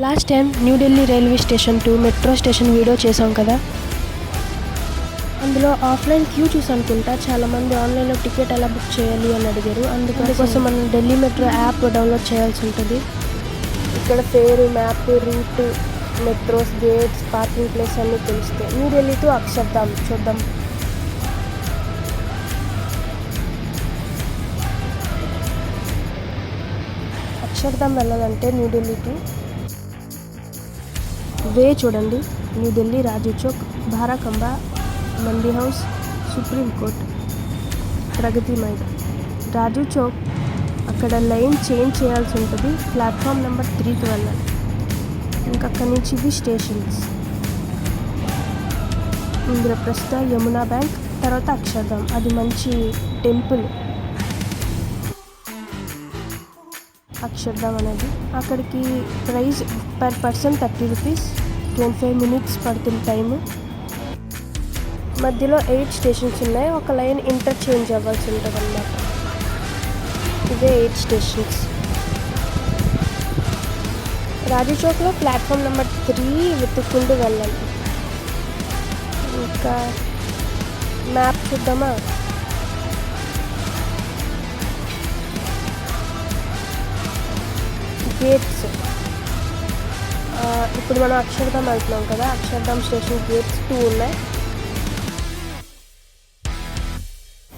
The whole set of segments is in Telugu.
Last time New Delhi railway station to metro station video చేసాం కదా, అందులో ఆఫ్లైన్ క్యూ చూసి అనుకుంటా చాలామంది ఆన్లైన్లో టికెట్ ఎలా బుక్ చేయాలి అని అడిగారు. అందుకోసం మనం ఢిల్లీ మెట్రో యాప్ డౌన్లోడ్ చేయాల్సి ఉంటుంది. ఇక్కడ పేరు, map, route, metros, gates, parking place అన్నీ తెలుస్తాయి. న్యూఢిల్లీ టు అక్షర్ధామ్ చూద్దాం. అక్షర్ధామ్ వెళ్ళాలంటే న్యూఢిల్లీకి వే చూడండి. న్యూఢిల్లీ, రాజు చౌక్, భారాకంబా, మండీ హౌస్, సుప్రీంకోర్ట్, ప్రగతి మైదాన్. రాజు చౌక్ అక్కడ లైన్ చేంజ్ చేయాల్సి ఉంటుంది. ప్లాట్ఫామ్ నెంబర్ 3కి వెళ్ళాలి. ఇంకా అక్కడి నుంచి ఇవి స్టేషన్స్: ఇంద్రప్రస్థ, యమునా బ్యాంక్, తర్వాత అక్షర్ధామ్. అది మంచి టెంపుల్ అక్షర్ధామ్ అనేది. అక్కడికి price per person 30 rupees, 25 minutes పడుతుంది టైము. మధ్యలో 8 స్టేషన్స్ ఉన్నాయి. ఒక లైన్ ఇంటర్చేంజ్ అవ్వాల్సి ఉంటుంది అన్నమాట. ఇదే 8 స్టేషన్స్. రాజు చౌక్లో ప్లాట్ఫామ్ నెంబర్ 3 వెతుక్కుంటూ వెళ్ళాలి. ఇంకా మ్యాప్ చూద్దామా. గేట్స్, ఇప్పుడు మనం అక్షర్ధామ్ వెళ్తున్నాం కదా, అక్షర్ధామ్ స్టేషన్ గేట్స్ 2 ఉన్నాయి.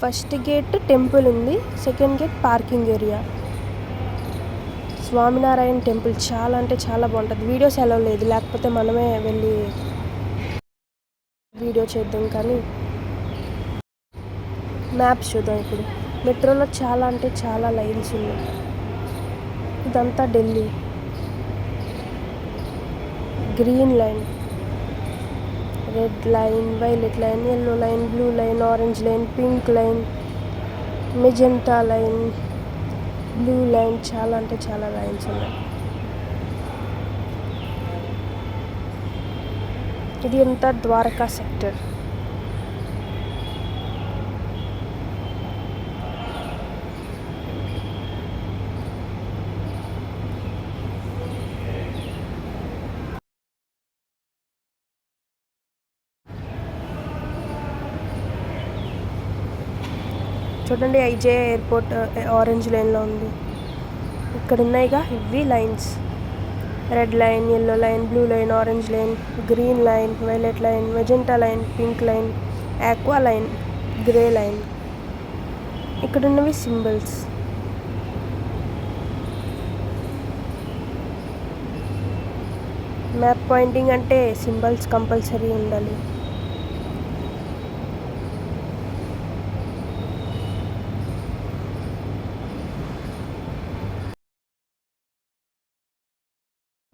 ఫస్ట్ గేట్ టెంపుల్ ఉంది, second gate parking area. Swaminarayan temple చాలా అంటే చాలా బాగుంటుంది. వీడియోస్ ఎలా లేదు, లేకపోతే మనమే వెళ్ళి వీడియో చేద్దాం. కానీ మ్యాప్స్ చూద్దాం. ఇప్పుడు మెట్రోలో చాలా అంటే చాలా లైన్స్ ఉన్నాయి. ఇదంతా Delhi. Green line, red line, violet line, yellow line, blue line, orange line, pink line, magenta line, blue line, చాలా అంటే చాలా లైన్స్ ఉన్నాయి. ఇది అంతా ద్వారకా సెక్టర్. చూడండి, ఐజే ఎయిర్పోర్ట్ ఆరెంజ్ లైన్లో ఉంది. ఇక్కడ ఉన్నాయిగా ఇవి lines: red line, yellow line, blue line, orange line, green line, violet line, magenta line, pink line, aqua line, grey line. ఇక్కడ ఉన్నవి సింబల్స్. మ్యాప్ పాయింటింగ్ అంటే సింబల్స్ కంపల్సరీ ఉండాలి.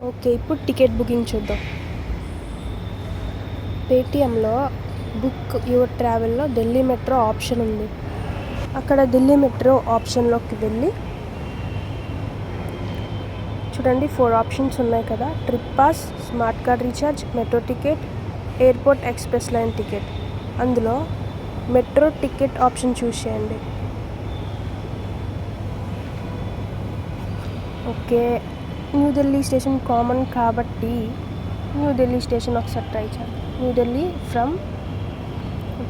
ఓకే, ఇప్పుడు టికెట్ బుకింగ్ చూద్దాం. పేటిఎంలో బుక్ యువర్ ట్రావెల్లో ఢిల్లీ మెట్రో ఆప్షన్ ఉంది. అక్కడ ఢిల్లీ మెట్రో ఆప్షన్లోకి వెళ్ళి చూడండి, 4 ఆప్షన్స్ ఉన్నాయి కదా: trip pass, smart card recharge, metro ticket, airport express line ticket. అందులో మెట్రో టికెట్ ఆప్షన్ చూస్ చేయండి. ఓకే, న్యూఢిల్లీ స్టేషన్ కామన్ కాబట్టి న్యూఢిల్లీ స్టేషన్ ఒకసారి ట్రై చేద్దాం. న్యూఢిల్లీ ఫ్రమ్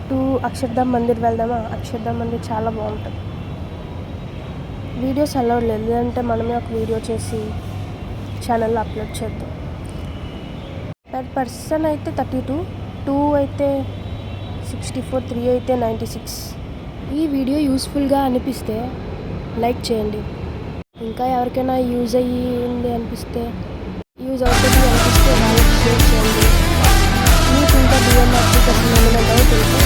టు అక్షర్ధామ్ మందిర్ వెళ్దామా. అక్షర్ధామ్ మందిర్ చాలా బాగుంటుంది. వీడియోస్ అలౌడ్ లేదు, లేదంటే మనమే ఒక వీడియో చేసి ఛానల్లో అప్లోడ్ చేద్దాం. పర్ పర్సన్ అయితే 32, 2 అయితే 64, 3 అయితే 96. ఈ వీడియో యూస్ఫుల్గా అనిపిస్తే లైక్ చేయండి. ఇంకా ఎవరికైనా యూజ్ అయ్యింది అనిపిస్తే, యూజ్ అవుతుంది అనిపిస్తే వాళ్ళకి షేర్ చేయండి. మీకు ఇంకా డిఎంఆర్టీ కోసం ఏమైనా డౌట్ ఉంటే